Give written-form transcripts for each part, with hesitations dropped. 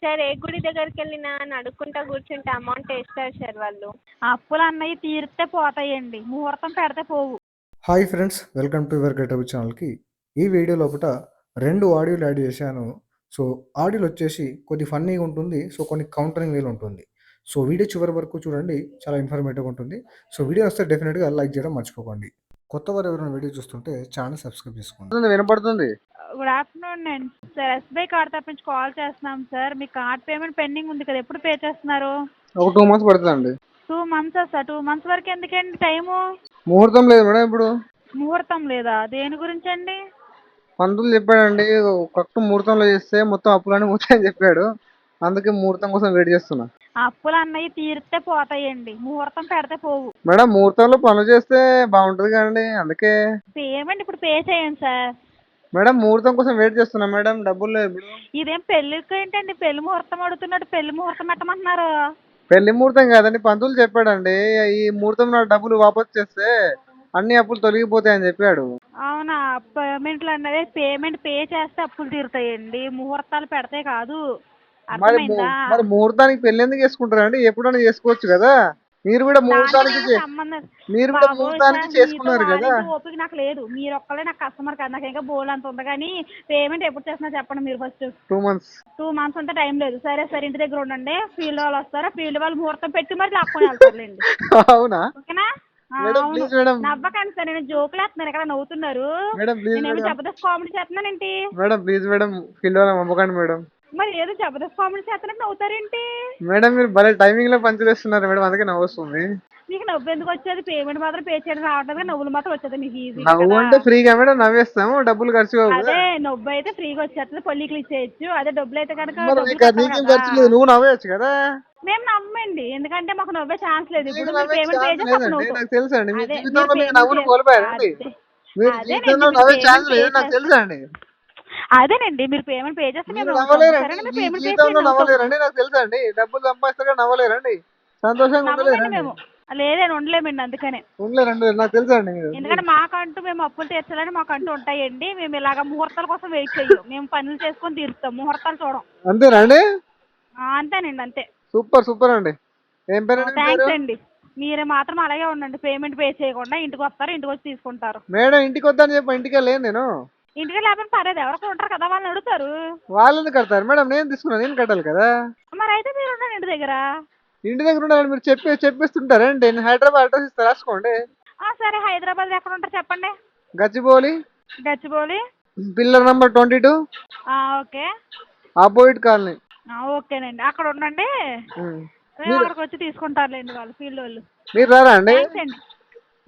Sir ఏ గుడి దగ్గరికి వెళ్ళినా నడుక్కుంటా కూర్చుంటే అమౌంట్ వేస్తారు సార్ వాళ్ళు. అప్పులు అన్నవి తీరితే పోతాయండి, ముహూర్తం పెడితే పోవు. Hi friends, welcome to your getup ఛానల్కి. ఈ వీడియో లోపల 2 ఆడియోలు యాడ్ చేశాను. సో ఆడియోలు వచ్చేసి కొద్ది ఫన్నీగా ఉంటుంది, సో కొన్ని కౌంటరింగ్ వేలు ఉంటుంది. సో వీడియో చివరి వరకు చూడండి, చాలా ఇన్ఫర్మేటివ్గా ఉంటుంది. సో వీడియో వస్తే డెఫినెట్గా లైక్ చేయడం మర్చిపోకండి. కొత్త వారు ఎవరైనా వీడియో చూస్తుంటే ఛానల్ సబ్స్క్రైబ్ చేసుకోండి. వినపడుతుంది. గుడ్ ఆఫ్టర్నూన్ అండి సార్, ఎస్బీఐ కార్డ్ తప్పించి కాల్ చేస్తున్నాం సార్. మీ కార్డ్ పేమెంట్ పెండింగ్ ఉంది కదా, ఎప్పుడు పే చేస్తున్నారు? ఒక 2 months పడుతుందండి. 2 months సార్? 2 months వరకు ఎందుకండి టైము? ముహూర్తం లేదు మేడం. ఇప్పుడు ముహూర్తం లేదా? దేని గురించి అండి? పంతులు చెప్పాడండి, కరెక్ట్ ముహూర్తంలో చేస్తే మొత్తం అప్పులన్నీ పోతాయని చెప్పాడు. అందుకే ముహూర్తం కోసం వెయిట్ చేస్తున్నా. అప్పులు అన్నవి తీరితే పోతాయండి, ముహూర్తం పెడితే పోవు. మేడం ముహూర్తంలో పనులు చేస్తే బాగుంటుంది కదండి, అందుకే. పేమెంట్ ఇప్పుడు పే చేయండి సార్. మేడం ముహూర్తం కోసం వెయిట్ చేస్తున్నా మేడం, డబ్బులు లేవు ఇప్పుడు. ఇదేం పెళ్ళికి ఏంటండి, పెళ్లి ముహూర్తం అడుగుతున్నాడు, పెళ్లి ముహూర్తం పెట్టమంటున్నారు. పెళ్లి ముహూర్తం కాదండి, పంతులు చెప్పాడండి ఈ ముహూర్తం నాడు డబ్బులు వాపస్ చేస్తే అన్ని అప్పులు తొలగిపోతాయని చెప్పాడు. అవునా? పేమెంట్లు అన్నది పేమెంట్ పే చేస్తే అప్పులు తీరుతాయండి, ముహూర్తాలు పెడితే కాదు. మరి అర్థమైందా? మరి ముహూర్తానికి పెళ్లి ఎందుకు చేసుకుంటారండి? ఎప్పుడైనా చేసుకోవచ్చు కదా. మీరు కూడా ముహూర్తానికి మీరు కూడా ముహూర్తానికి చేసుకున్నారు కదా. ఓపిక నాకు లేదు, మీరు ఒక్కలే నాకు కస్టమర్ కదా, నాకు ఇంకా బోల్ అంత ఉంది. కానీ పేమెంట్ ఎప్పుడు చేస్తున్నా చెప్పండి మీరు ఫస్ట్. 2 months. 2 months అంతా టైం లేదు. సరే సరే, ఇంటి దగ్గర ఉండండి, ఫీల్డ్ వాళ్ళు వస్తారా, ఫీల్డ్ వాళ్ళు ముహూర్తం పెట్టి మరి లాక్కొని వెళ్తారులేండి. అవునా ఓకేనా? మేడం? Please madam. నవ్వకండి సార్, నేను జోకులు వేస్తున్నాను, ఎక్కడ నవ్వుతున్నారు? మేడం ప్లీజ్ నేను మేడం. జబర్దస్త్ కామెడీ చేస్తున్నానేంటి? మేడం ప్లీజ్ మేడం, ఫీల్డ్ వాళ్ళ పంపకండి మేడం. మరి ఏదో జబర్దస్త్ కామెడీ చేస్తున్నట్టు నవ్వుతారేంటి? మేడం మీరు భలే టైమింగ్ లో పంచులేస్తున్నారు మేడం, అందుకే నవ్వు వస్తుంది. మీకు నవ్వు ఎందుకు వచ్చేది? పేమెంట్ మాత్రం పే చేయడం రావట్లేదు, నవ్వులు మాత్రం వచ్చేది మీకు ఈజీ. నవ్వు అంటే ఫ్రీగా మేడం, నవ్వేస్తాము, డబ్బులు ఖర్చు కావు కదా. అదే నవ్వు అయితే ఫ్రీగా వచ్చేస్తుంది, పొల్లికలు ఇచ్చేయచ్చు. అదే డబ్బులు అయితే కనుక మరి నీకేం ఖర్చు లేదు, నువ్వు నవ్వేయచ్చు కదా. మేము నవ్వమండి, ఎందుకంటే మాకు నవ్వే ఛాన్స్ లేదు. ఇప్పుడు మీకు మీరు నవ్వే పేమెంట్ పే ఛాన్స్ చేస్తే లేదండి, అప్పుడు నాకు తెలుసు అండి. మీ అదే, జీవితంలో మీరు మీకు పేమెంట్ నవ్వులు చే- కోల్పోయారండి. అదే. మీరు అదేనండి, జీవితంలో మీరు నవ్వే పేమెంట్ ఛాన్స్ పే లేదు, నాకు చేస్తే- తెలుసు అండి. అదేనండి, మీరు పేమెంట్ పే చేస్తే మీరు మేము నవ్వలేరండి, సరేనా? మీ పేమెంట్ జీవితంలో చేసి నవ్వలేరండి, నాకు తెలుసు అండి. డబ్బులు సంపాదిస్తారా నవ్వలేరండి, సంతోషంగా నవ్వమండి ఉండలేరండి. మేము. లేదండి, ఉండలేమండి, అందుకనే. ఉండలేరండి, నాకు తెలుసు అండి. మీరు ఎందుకంటే మాకంటూ మేము అప్పులు తీర్చాలని మాకంటూ ఉంటాయండి. మేము ఇలాగ ముహూర్తాల కోసం వెయిట్ చెయ్యం, మేము పనులు చేసుకొని తీరుస్తాం, ముహూర్తాలు చూడం. అంతేనండి. అంతేనండి, అంతే. సూపర్ సూపర్ అండి. ఏం పేరండి మీ పేరు? థ్యాంక్స్ అండి. మీరు మాత్రం అలాగే ఉండండి, పేమెంట్ పే చేయకుండా ఇంటికి వస్తారు, ఇంటికి వచ్చి తీసుకుంటారు. మేడం ఇంటికి వద్దని చెప్పి ఇంటికి వెళ్ళేను నేను. ఇంటికి లేకపోతే పర్లేదు, ఎవరికి ఉంటారు కదా, వాళ్ళని అడుగుతారు. వాళ్ళు ఎందుకు కడతారు మేడం? నేను తీసుకున్నాను, నేను కట్టాలి కదా. మరి అయితే మీరు ఉండండి ఇంటి దగ్గర. ఇంటి దగ్గర ఉండాలని మీరు చెప్పేస్తుంటారండి. నేను హైదరాబాద్ అడ్రస్ ఇస్తా, రాసుకోండి. సరే, హైదరాబాద్ ఎక్కడ ఉంటారు చెప్పండి. Gachibowli, Gachibowli, pillar number 22, okay. Opposite colony. ఓకేనండి, అక్కడ ఉండండి, మేము అక్కడికి వచ్చి తీసుకుంటారులేండి వాళ్ళు, ఫీల్డ్ వాళ్ళు. మీరు రారా అండి? థ్యాంక్స్ అండి.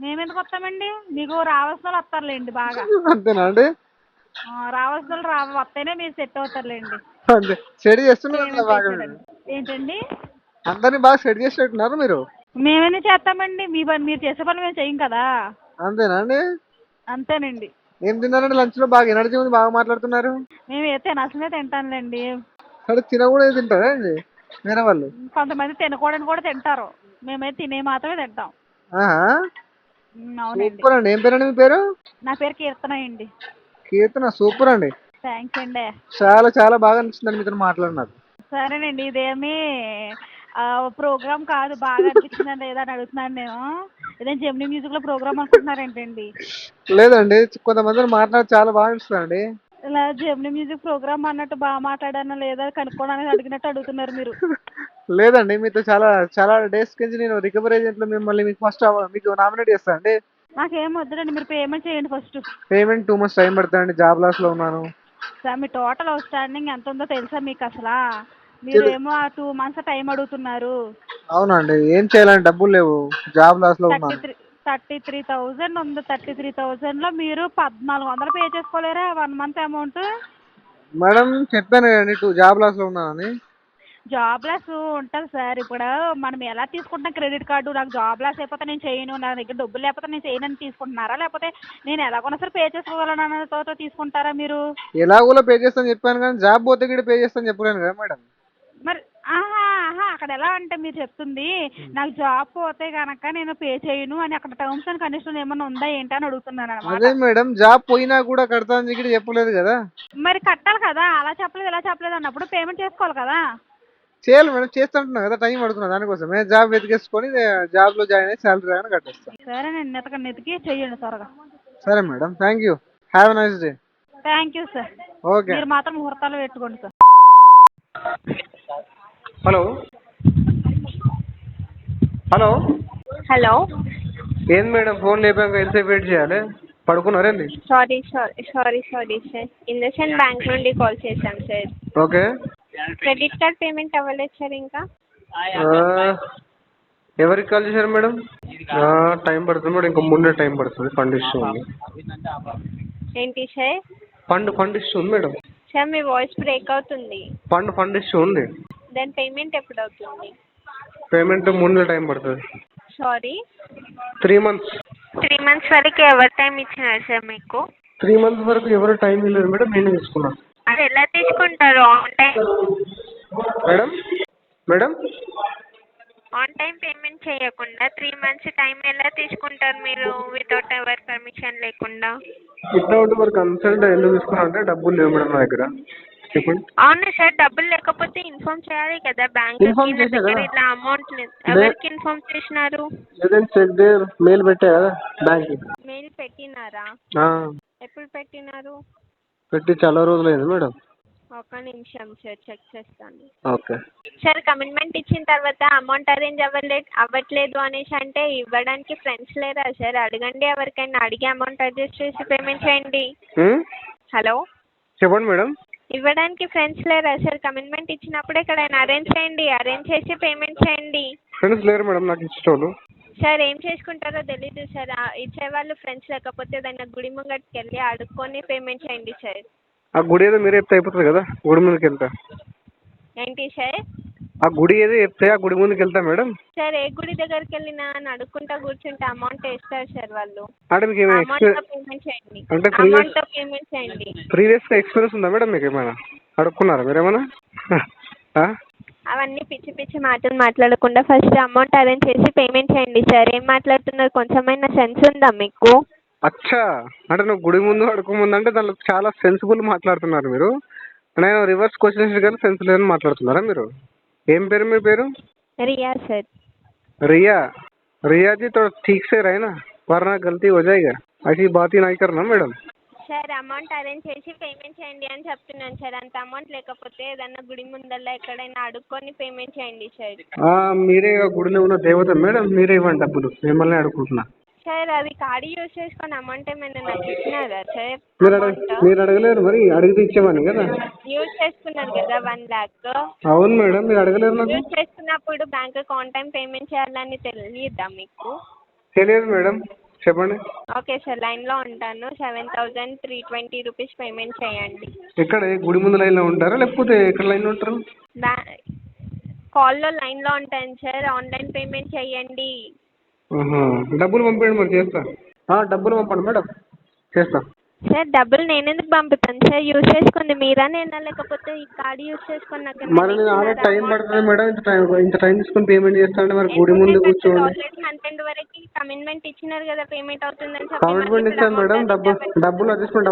మేము ఎందుకు వస్తామండి, మీకు రావాల్సిన వాళ్ళు వస్తారులేండి బాగా. అంతేనా అండి? రావాల్సిన వాళ్ళు వస్తేనే మీరు సెట్ అవుతారులేండి. అంతే, సెట్ చేస్తున్నారు బాగా. ఏంటండి? అందరినీ బాగా సెట్ చేసేట్టున్నారు మీరు. మేమేనే చేస్తామండి, మీ పని మీరు చేసే పని మేము చెయ్యం కదా. అంతేనా అండి? అంతేనండి. ఏం తిన్నారండి లంచ్ లో? బాగా ఎనర్జీ ఉంది, బాగా మాట్లాడుతున్నారు. మేము ఏ తినాల్సిందే తింటానులేండి. సరే తినకూడదు తింటారా అండి వేరే వాళ్ళు? కొంతమంది తినకూడని కూడా తింటారు, మేమైతే తినే మాత్రమే తింటాం. అవునండి. సూపర్ అండి. ఏం పేరండి మీ పేరు? నా పేరు కీర్తన అండి. కీర్తన, సూపర్ అండి. థ్యాంక్స్ అండి. చాలా చాలా బాగా అనిపిస్తుందండి మీతో మాట్లాడినారు. సరేనండి, ఇదేమి ప్రోగ్రామ్ కాదు, బాగా అనిపించిందండి ఏదని అడుగుతున్నాను నేను. ఇదేం జెమినీ మ్యూజిక్ లో ప్రోగ్రామ్ అనుకుంటున్నారేంటండి? లేదండి, కొంతమంది మాట్లాడి చాలా బాగా అనిపిస్తుందండి. ఇలా జెమినీ మ్యూజిక్ ప్రోగ్రామ్ అన్నట్టు బాగా మాట్లాడానా లేదా కనుక్కోవడానికి అడిగినట్టు అడుగుతున్నారు మీరు. లేదండి, మీతో చాలా చాలా డేస్ కింద నేను రికవరీ ఏజెంట్ లో మిమ్మల్ని మీకు ఫస్ట్ మీకు నామినేట్ చేస్తాను అండి. నాకేం వద్దులండి, మీరు పేమెంట్ చేయండి ఫస్ట్. పేమెంట్ 2 months టైం పడుతుందండి, జాబ్ లాస్ లో ఉన్నాను. సార్, మీ టోటల్ అవుట్ స్టాండింగ్ ఎంత ఉందో తెలుసా మీకు అసలు? మీరేమో 2 months టైం అడుగుతున్నారు. అవునండి, ఏం చేయాలండి, డబ్బులు లేవు, జాబ్ లాస్ లో ఉన్నాను. 33,000 ఉంది. 33,000 లో మీరు 1,400 పే చేసుకోలేరా 1 month అమౌంట్? మేడం చెప్పాను కదండి, జాబ్ లాస్ లో ఉన్నానని. జాబ్ లాస్ ఉంటుంది సార్. ఇప్పుడు మనం ఎలా తీసుకుంటాం క్రెడిట్ కార్డు? నాకు జాబ్ లాస్ అయిపోతే నేను చేయను, నా దగ్గర డబ్బులు లేకపోతే నేను చేయనని తీసుకుంటున్నారా, లేకపోతే నేను ఎలాగోనా సరే పే చేసుకోగలనతో తీసుకుంటారా మీరు? ఎలాగోలా పే చేస్తాను చెప్పాను, కానీ జాబ్ పోతే కూడా పే చేస్తాను చెప్పలేను కదా మేడం. మరి ఆహా అక్కడ ఎలా అంటే మీరు చెప్తుంది నాకు జాబ్ పోతే గనక నేను పే చేయను అని అక్కడ టర్మ్స్ అండ్ కండిషన్ ఏమన్నా ఉందా ఏంటి అని అడుగుతున్నాను అనమాట. అదే మేడం జాబ్ పోయినా కూడా కడతానని ఇక్కడ చెప్పలేదు కదా. మరి కట్టాలి కదా, అలా చెప్పలేదు ఇలా చెప్పలేదు అన్నప్పుడు పేమెంట్ చేసుకోవాలి కదా. చేయాలి మేడం, చేస్తుంటున్నా కదా, టైం పడుతున్నా దానికోసమే. జాబ్ వెతికేసుకొని జాబ్ లో జాయిన్ అయ్యి శాలరీ రాగానే కట్టేస్తాను. సరే నేను నెతికి చెయ్యండి త్వరగా. సరే madam, thank you, have a nice day. Thank you sir. Okay, మీరు మాత్రం ముహూర్తాలు పెట్టుకోండి సార్. Hello hello hello. ఏంది మేడం ఫోన్ లేపాక ఎంతసేపు వెయిట్ చేయాలి? పడుకున్నారేంది? సారీ సార్, ఇండస్ఇండ్ బ్యాంక్ నుండి కాల్ చేశాం sir. Okay. Credit card payment అవ్వలేదు సార్ ఇంకా. ఎవరికి కాల్ చేశారు మేడం? టైం పడుతుంది మేడం, ఇంకా ముందే టైం పడుతుంది. ఫండ్ ఇష్యూ ఉంది. ఏంటి సార్? ఫండ్ ఇష్యూ ఉంది మేడం. సార్ మీ వాయిస్ బ్రేక్ అవుతుంది. ఫండ్ ఇష్యూ ఉంది. దాని పేమెంట్ ఎప్పుడు అవుతుంది? పేమెంట్ ముందే టైం పడుతుంది. Sorry, 3 months. 3 months వరకు ఎవరు టైం ఇచ్చినారు సార్ మీకు? 3 months వరకు ఎవరు టైం ఇవ్వలేదు మేడం, నేనే తీసుకున్నాను. అది ఎలా తీసుకుంటారు? మేడం ఆన్ టైం పేమెంట్ చేయకుండా 3 months టైం ఎలా తీసుకుంటారు మీరు వితౌట్ ఎవర్ పర్మిషన్ లేకుండా? వితౌట్ ఎవర్ కన్సల్ట్ ఎందుకు తీసుకున్నా అంటే డబ్బులు లేవు మేడం నా దగ్గర. చెప్పండి. అవును సార్, డబ్బులు లేకపోతే ఇన్ఫార్మ్ చేయాలి కదా బ్యాంక్. ఇన్ఫార్మ్ చేశా కదా. ఇట్లా అమౌంట్ లేదు. ఎవరికి ఇన్ఫార్మ్ చేసినారు? ఏదైనా చెక్ డే మెయిల్ పెట్టా కదా బ్యాంక్. మెయిల్ పెట్టినారా? ఎప్పుడు పెట్టినారు? పెట్టి చాలా రోజులైంది మేడం. ఒక నిమిషం సార్, చెక్ చేస్తాను. ఓకే సార్, కమిట్మెంట్ ఇచ్చిన తర్వాత అమౌంట్ అరేంజ్ అవ్వట్లేదు అనేసి అంటే ఇవ్వడానికి ఫ్రెండ్స్ లేరా సార్? అడగండి, ఎవరికైనా అడిగి అమౌంట్ అడ్జస్ట్ చేసి పేమెంట్ చేయండి. హలో, చెప్పండి మేడం. ఇవ్వడానికి ఫ్రెండ్స్ లేరా సార్? కమిట్మెంట్ ఇచ్చినప్పుడు ఎక్కడైనా అరేంజ్ చేయండి, అరేంజ్ చేసి పేమెంట్ చేయండి. ఫ్రెండ్స్ లేరు మేడం నాకు ఇచ్చేటోళ్ళు. సార్ ఏం చేసుకుంటారో తెలీదు సార్. ఇచ్చేవాళ్ళు ఫ్రెండ్స్ లేకపోతే దాన్ని గుడి ముంగటికి వెళ్ళి అడుక్కొని పేమెంట్ చేయండి సార్. ఆ గుడి ఏదో మీరే చెప్తే అయిపోతుంది కదా, గుడి ముందుకు వెళ్తా. ఏంటి సార్? ఆ గుడి ఏదో చెప్తే ఆ గుడి ముందుకు వెళ్తా మేడం. సార్ ఏ గుడి దగ్గరికి వెళ్ళినా అని అడుక్కుంటా కూర్చుంటే అమౌంట్ వేస్తారు సార్ వాళ్ళు. అంటే మీకు అమౌంట్తో పేమెంట్ చేయండి. అంటే అమౌంట్తో పేమెంట్ చేయండి. ప్రీవియస్గా ఎక్స్పీరియన్స్ ఉందా మేడం మీకు? ఏమైనా అడుక్కున్నారా మీరేమన్నా? అవన్నీ పిచ్చి పిచ్చి మాటలు మాట్లాడకుండా ఫస్ట్ అమౌంట్ అరేంజ్ చేసి పేమెంట్ చేయండి సార్. ఏం మాట్లాడుతున్నారు? కొంచెమైనా సెన్స్ ఉందా మీకు? అచ్చా, అంటే నువ్వు గుడి ముందు అడుగు ముందు అంటే దాంట్లో చాలా సెన్సిబుల్ మాట్లాడుతున్నారు మీరు. నేను రివర్స్ క్వశ్చన్స్ కానీ సెన్స్ లేదని మాట్లాడుతున్నారా మీరు? ఏం పేరు మీ పేరు? रिया सर. रिया जी थोड़ा ठीक से रहे ना, वरना गलती हो जाएगा. ऐसी बात ही नहीं करना मैडम. సార్ అమౌంట్ అరేంజ్ చేసి పేమెంట్ చేయండి అని చెప్తున్నాను సార్. అంత అమౌంట్ లేకపోతే ఏదన్నా గుడి ముందల్లా ఎక్కడైనా అడుక్కొని పేమెంట్ చేయండి సార్. మీరే గుడిలో ఉన్న దేవత మేడం, మీరే ఇవ్వండి డబ్బులు, మిమ్మల్ని అడుగుతున్నా. సార్ అది కార్డు యూజ్ చేసుకొని అమౌంట్ ఏమైనా నాకు ఇచ్చినారా సార్? మీరు అడగలేరు, మరి అడిగితే ఇచ్చేవాడిని కదా. యూజ్ చేసుకున్నారు కదా 1 lakh. అవును మేడం, మీరు అడగలేరు. నాకు యూజ్ చేసుకున్నప్పుడు బ్యాంక్ ఆన్ టైం పేమెంట్ చేయాలని తెలియదా మీకు? తెలియదు మేడం, చెప్పండి. ఓకే సార్, లైన్లో ఉంటాను. 7,320 రూపీస్ పేమెంట్ చేయండి. ఎక్కడ గుడి ముందు లైన్లో ఉంటారా లేకపోతే ఎక్కడ లైన్లో ఉంటారు? కాల్లో లైన్లో ఉంటాను సార్. ఆన్లైన్ పేమెంట్ చేయండి. డబ్బులు పంపండి, మరి చేస్తా. డబ్బులు పంపండి మేడం, చేస్తా. సార్ డబ్బులు నేను ఎందుకు పంపుతాను సార్? యూజ్ చేసుకుంది మీరా నేనా, లేకపోతే ఈ కార్డు యూజ్ చేసుకుని నాకు? మరి నేను ఆల్రెడీ టైం పడుతుంది మేడం, ఇంత టైం తీసుకొని పేమెంట్ చేస్తాను. మరి గుడి ముందు కూర్చోండి. ఆల్రెడీ మంత్ ఎండ్ వరకు కమిట్మెంట్ ఇచ్చినారు కదా, పేమెంట్ అవుతుందని కమిట్మెంట్ ఇస్తాను మేడం. డబ్బులు అడ్జస్ట్మెంట్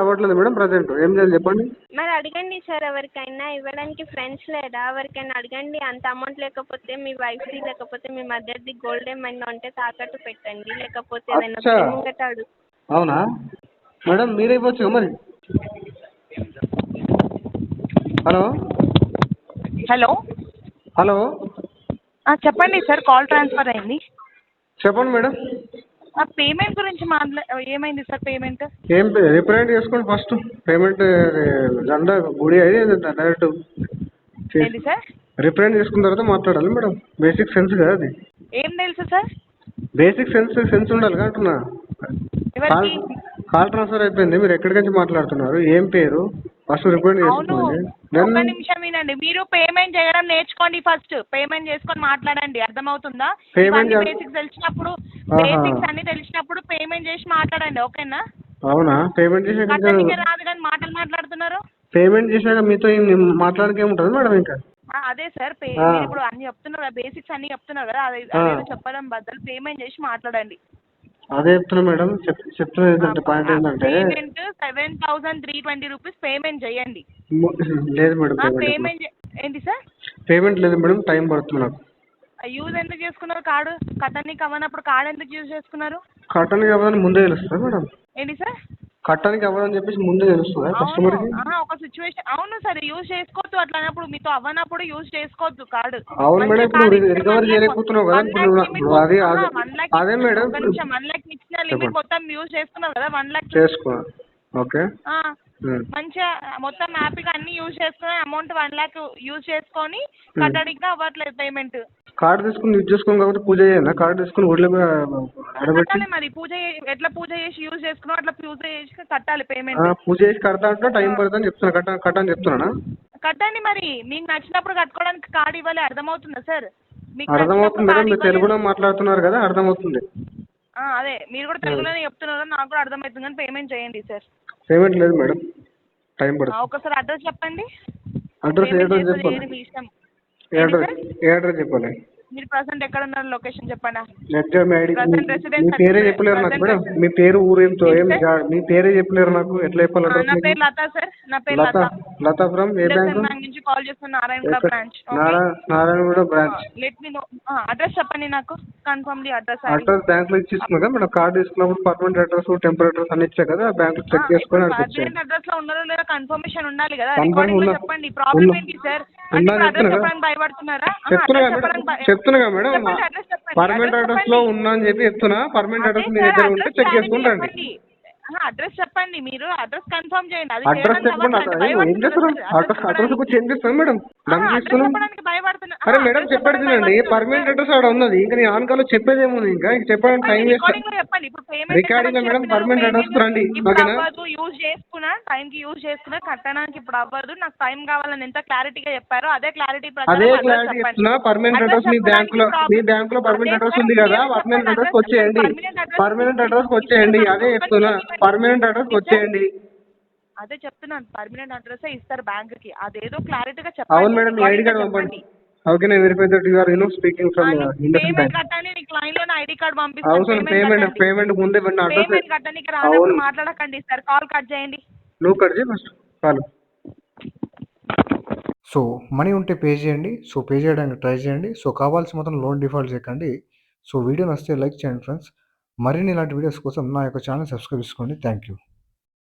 అవ్వట్లేదు మేడం ప్రజెంట్. ఏం చేయాలి చెప్పండి? మరి అడగండి సార్, ఎవరికైనా ఇవ్వడానికి ఫ్రెండ్స్ లేదా? ఎవరికైనా అడగండి. అంత అమౌంట్ లేకపోతే మీ వైఫ్ది లేకపోతే మీ మదర్ది గోల్డ్ ఏమైనా ఉంటే తాకట్టు పెట్టండి, లేకపోతే ఏదైనా ముంగట అడుగు. అవునా మేడం, మీరే ఇవ్వచ్చు మరి. హలో హలో హలో చెప్పండి సార్, కాల్ ట్రాన్స్ఫర్ అయింది. చెప్పండి మేడం. పేమెంట్ గురించి ఏమైంది సార్? పేమెంట్ ఏం రిప్రజెంట్ చేసుకోండి ఫస్ట్. పేమెంట్ అంతా గుడి అయితే డైరెక్ట్ ఏంటి సార్? రిప్రజెంట్ చేసుకున్న తర్వాత మాట్లాడాలి మేడం. బేసిక్ సెన్స్ కదా అది. ఏం తెలుసు సార్? బేసిక్ సెన్స్ ఉండాలి అంటున్నా. కాల్ ట్రాన్స్ఫర్ అయిపోయింది, మీరు ఎక్కడి నుంచి మాట్లాడుతున్నారు, ఏం పేరు, ఫస్ట్ రిప్రజెంట్ చేసుకోండి. ఒక నిమిషం వినండి, మీరు పేమెంట్ చేయడం నేర్చుకోండి. ఫస్ట్ పేమెంట్ చేసుకొని మాట్లాడండి, అర్థమవుతుందా? బేసిక్స్ తెలిసినప్పుడు, బేసిక్స్ అన్ని తెలిసినప్పుడు పేమెంట్ చేసి మాట్లాడండి, ఓకేనా? అవునా? పేమెంట్ చేసాక రాదు కానీ మాటలు మాట్లాడుతున్నారు. పేమెంట్ చేసాక మీతో మాట్లాడకే ఉంటుంది మేడం. ఇంకా అదే సార్ ఆ. మీరు ఇప్పుడు అన్ని చెప్తున్నారు కదా, బేసిక్స్ అన్ని చెప్తున్నారు కదా, అదేదో చెప్పడం బదులు పేమెంట్ చేసి మాట్లాడండి. అదే చెప్తున్నా మేడం, చెప్తున్నా ఏంటంటే పాయింట్ ఏంటంటే పేమెంట్ 7,320 రూపీస్ పేమెంట్ చేయండి. లేదు మేడం, పేమెంట్ ఏంటి సార్? పేమెంట్ లేదు మేడం, టైం పడుతుంది నాకు. యూజ్ ఎందుకు చేసుకున్నారు కార్డు? కట్టడానికి అవ్వనప్పుడు కార్డు ఎందుకు యూజ్ చేసుకున్నారు? కట్టడానికి అవ్వదని ముందే తెలుస్తుందా మేడం? ఏంటి సార్? కట్టడానికి అవ్వదని చెప్పేసి ముందే తెలుస్తుందా కస్టమర్కి? ఒక సిచ్యువేషన్ అవును సార్, యూజ్ చేసుకోవద్దు అట్లా అన్నప్పుడు, మీతో అవ్వనప్పుడు యూజ్ చేసుకోవద్దు కార్డు. అవును మేడం, ఇప్పుడు రికవరీ చేయలేకపోతున్నావు కదా ఇప్పుడు అది అదే మేడం. 1 లక్ష ఇచ్చిన లిమిట్ మొత్తం యూజ్ చేసుకున్నారు కదా, 1 లక్ష చేసుకో. ఓకే, మంచిగా మొత్తం హ్యాపీగా అన్ని యూజ్ చేసుకుని అమౌంట్ 1 లక్ష యూజ్ చేసుకొని కట్టడానికి అవ్వట్లేదు పేమెంట్. కార్డు తీసుకుని యూజ్ చేసుకోండి కాబట్టి పూజ చేయాలి. కార్డు తీసుకుని ఊళ్ళో కట్టాలి మరి. ఎట్లా పూజ చేసి యూజ్ చేసుకున్నావు అట్లా పూజ చేసి కట్టాలి పేమెంట్. పూజ చేసి కడతా అంటే టైం పడుతుందని చెప్తున్నా. కట్టని చెప్తున్నా. కట్టండి మరి, మీకు నచ్చినప్పుడు కట్టుకోవడానికి కార్డు ఇవ్వాలి. అర్థమవుతుందా సార్? మీకు అర్థమవుతుంది మేడం, మీరు తెలుగులో మాట్లాడుతున్నారు కదా, అర్థమవుతుంది. అదే మీరు కూడా తెలుగులోనే చెప్తున్నారు, నాకు కూడా అర్థమవుతుంది. కానీ పేమెంట్ చేయండి సార్. పేమెంట్ లేదు మేడం, టైం పడుతుంది. ఒకసారి అడ్రస్ చెప్పండి. అడ్రస్ ఏ అడ్రస్ చెప్పాలి? మీ ఇష్టం. ఏ అడ్రస్ చెప్పాలి? మీరు ప్రజెంట్ ఎక్కడ ఉన్నారు? లొకేషన్ చెప్పండి. మీ పేరే చెప్పలేరు నాకు మేడం. మీ పేరు ఊరు మీ పేరే చెప్పలేరు నాకు. ఎట్లా చెప్పాలి అడ్రస్? నా పేరు లతా సార్. నా పేరు లతా. లతా ఫ్రమ్ ఏ బ్యాంక్ నుంచి కాల్ చేస్తున్నా? Narayanguda branch. Narayanguda branch. Let me know. Address చెప్పండి నాకు, confirm the address. Address bank లో ఇచ్చేస్తున్నా కదా మేడం. కార్డు తీసుకున్నప్పుడు పర్మనెంట్ అడ్రస్, టెంపరీ అడ్రస్ అన్ని ఇచ్చా కదా, బ్యాంక్ చెక్ చేసుకుని పర్మనెంట్ అడ్రస్ లో ఉన్నారో లేదా కన్ఫర్మేషన్ ఉండాలి కదా. రికార్డింగ్ లో చెప్పండి. ప్రాబ్లం ఏంటి సార్? అడ్రస్ చెప్పడానికి భయపడుతున్నారా? చెప్తున్నా మేడం, పర్మనెంట్ అడ్రస్ లో ఉన్నా అని చెప్పి చెప్తున్నా. పర్మనెంట్ అడ్రస్ మీ దగ్గర ఉంటే చెక్ చేసుకుని రండి. అడ్రస్ చెప్పండి, మీరు అడ్రస్ కన్ఫర్మ్ చేయండి. అడ్రస్ చెప్పండి. ఏం చేస్తారు? అడ్రస్ గురించి ఏం చేస్తాను మేడం? అరే మేడం చెప్పండి తినండి, పర్మనెంట్ అడ్రస్ ఆడ ఉన్నది. ఇంకా నేను ఆన్ కాల్ చెప్పేది ఏముంది? ఇంకా చెప్పడానికి టైం వేస్ట్. రికార్డింగ్ లో మేడం పర్మనెంట్ అడ్రస్ రండి. ఓకేనా? యూజ్ చేసుకున్నా, టైం కి యూజ్ చేసుకున్నా, కట్టడానికి ఇప్పుడు అవ్వదు. నాకు టైం కావాలని ఎంత క్లారిటీగా చెప్పారో అదే క్లారిటీ చెప్తున్నా. పర్మనెంట్ అడ్రస్ మీ బ్యాంక్ లో పర్మనెంట్ అడ్రస్ ఉంది కదా, పర్మనెంట్ అడ్రస్ వచ్చేయండి. పర్మనెంట్ అడ్రస్ వచ్చేయండి. అదే చెప్తున్నా, పర్మనెంట్ అడ్రస్ వచ్చేయండి. అదే చెప్తున్నాను, పర్మనెంట్ అడ్రస్ ఇస్తారు బ్యాంక్ కి. అదేదో క్లారిటీగా చెప్పండి. అవును మేడం, మీ ఐడి కార్డ్ పంపండి. ఓకే, నేను verify that you are speaking from IndusInd bank. కట్టండి, నీకు లైన్ లో ఐడి కార్డ్ పంపిస్తాను. అవసరం పేమెంట్ ముందే అడ్రస్ పేమెంట్ కట్టడానికి రానప్పుడు మాట్లాడకండి సార్. కాల్ కట్ చేయండి. నువ్వు కట్ చేయి ఫస్ట్ కాల్. సో మనీ ఉంటే పే చేయండి. సో పే చేయడానికి ట్రై చేయండి. సో కావాల్సి మొత్తం లోన్ డిఫాల్ట్ చేయకండి. సో వీడియో నచ్చితే లైక్ చేయండి ఫ్రెండ్స్. మరిన్ని ఇలాంటి వీడియోస్ కోసం నా యొక్క ఛానల్ సబ్స్క్రైబ్ చేసుకోండి. Thank you.